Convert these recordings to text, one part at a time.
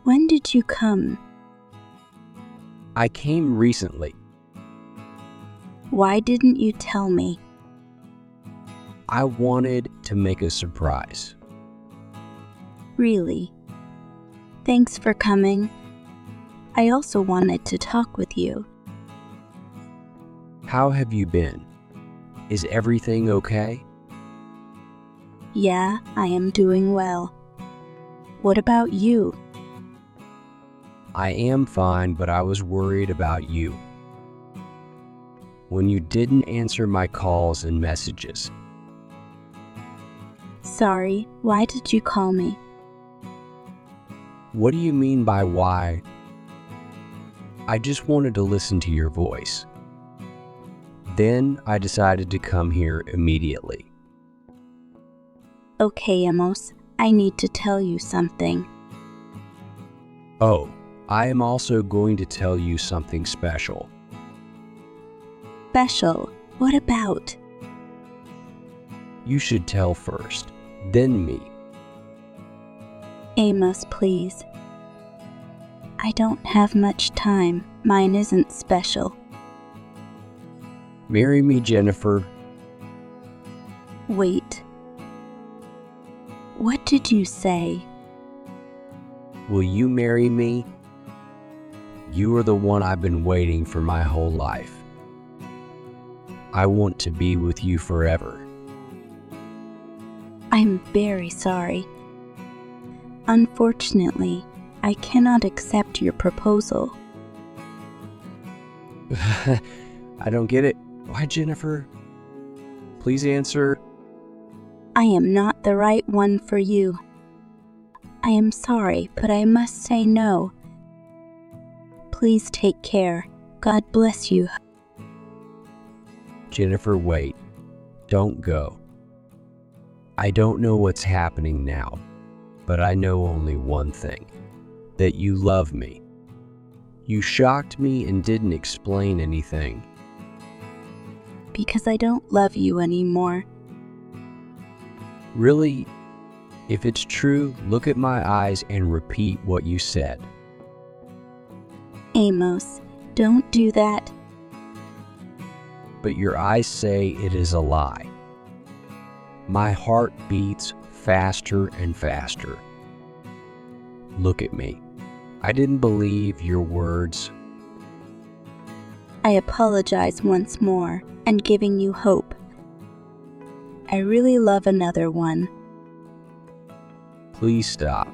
When did you come? I came recently. Why didn't you tell me? I wanted to make a surprise. Really? Thanks for coming. I also wanted to talk with you. How have you been? Is everything okay? Yeah, I am doing well. What about you? I am fine, but I was worried about you. When you didn't answer my calls and messages. Sorry, why did you call me? What do you mean by why? I just wanted to listen to your voice. Then I decided to come here immediately. Okay, Amos, I need to tell you something. Oh, I am also going to tell you something special. Special? What about? You should tell first, then me. Amos, please. I don't have much time. Mine isn't special. Marry me, Jennifer. Wait. What did you say? Will you marry me? You are the one I've been waiting for my whole life. I want to be with you forever. I'm very sorry. Unfortunately, I cannot accept your proposal. I don't get it. Why, Jennifer? Please answer. I am not the right one for you. I am sorry, but I must say no. Please take care. God bless you. Jennifer, wait. Don't go. I don't know what's happening now, but I know only one thing. That you love me. You shocked me and didn't explain anything. Because I don't love you anymore. Really? If it's true, look at my eyes and repeat what you said. Amos, don't do that. But your eyes say it is a lie. My heart beats faster and faster. Look at me. I didn't believe your words. I apologize once more and giving you hope. I really love another one. Please stop.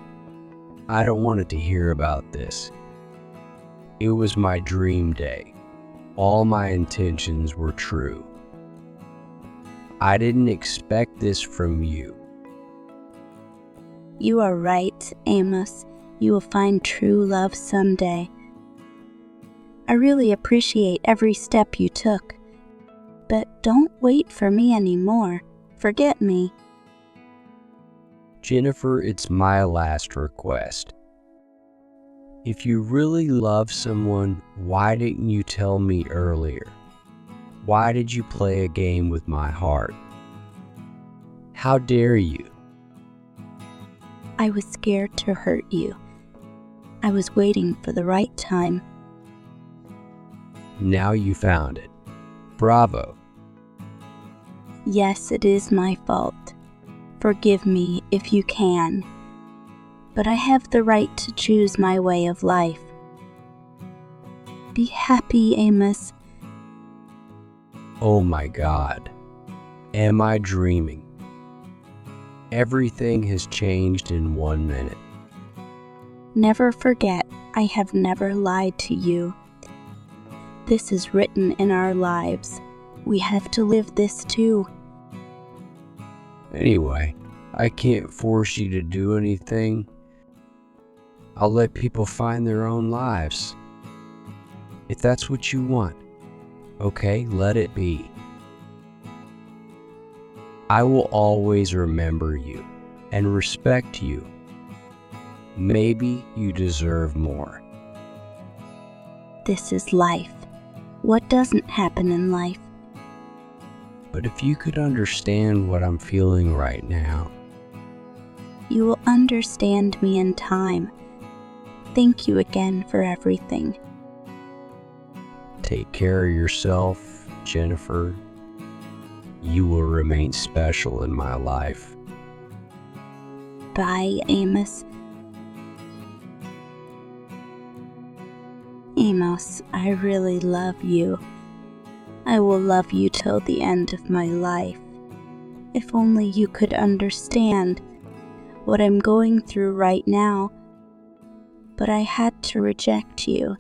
I don't want to hear about this. It was my dream day. All my intentions were true. I didn't expect this from you. You are right, Amos. You will find true love someday. I really appreciate every step you took. But don't wait for me anymore. Forget me. Jennifer, it's my last request. If you really love someone, why didn't you tell me earlier? Why did you play a game with my heart? How dare you? I was scared to hurt you. I was waiting for the right time. Now you found it. Bravo. Yes, it is my fault. Forgive me if you can. But I have the right to choose my way of life. Be happy, Amos. Oh my God. Am I dreaming? Everything has changed in 1 minute. Never forget, I have never lied to you. This is written in our lives. We have to live this too. Anyway, I can't force you to do anything. I'll let people find their own lives. If that's what you want, okay, let it be. I will always remember you and respect you. Maybe you deserve more. This is life. What doesn't happen in life? But if you could understand what I'm feeling right now. You will understand me in time. Thank you again for everything. Take care of yourself, Jennifer. You will remain special in my life. Bye, Amos. Amos, I really love you. I will love you till the end of my life. If only you could understand what I'm going through right now. But I had to reject you.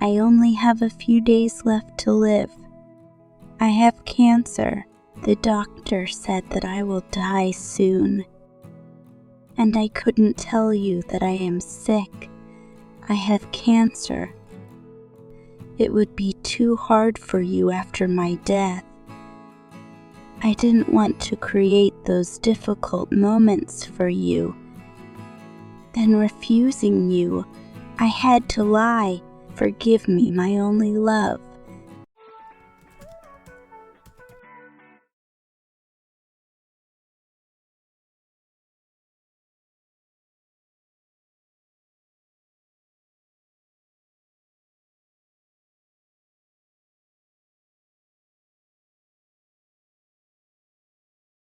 I only have a few days left to live. I have cancer. The doctor said that I will die soon. And I couldn't tell you that I am sick. I have cancer. It would be too hard for you after my death. I didn't want to create those difficult moments for you. Then refusing you, I had to lie. Forgive me, my only love.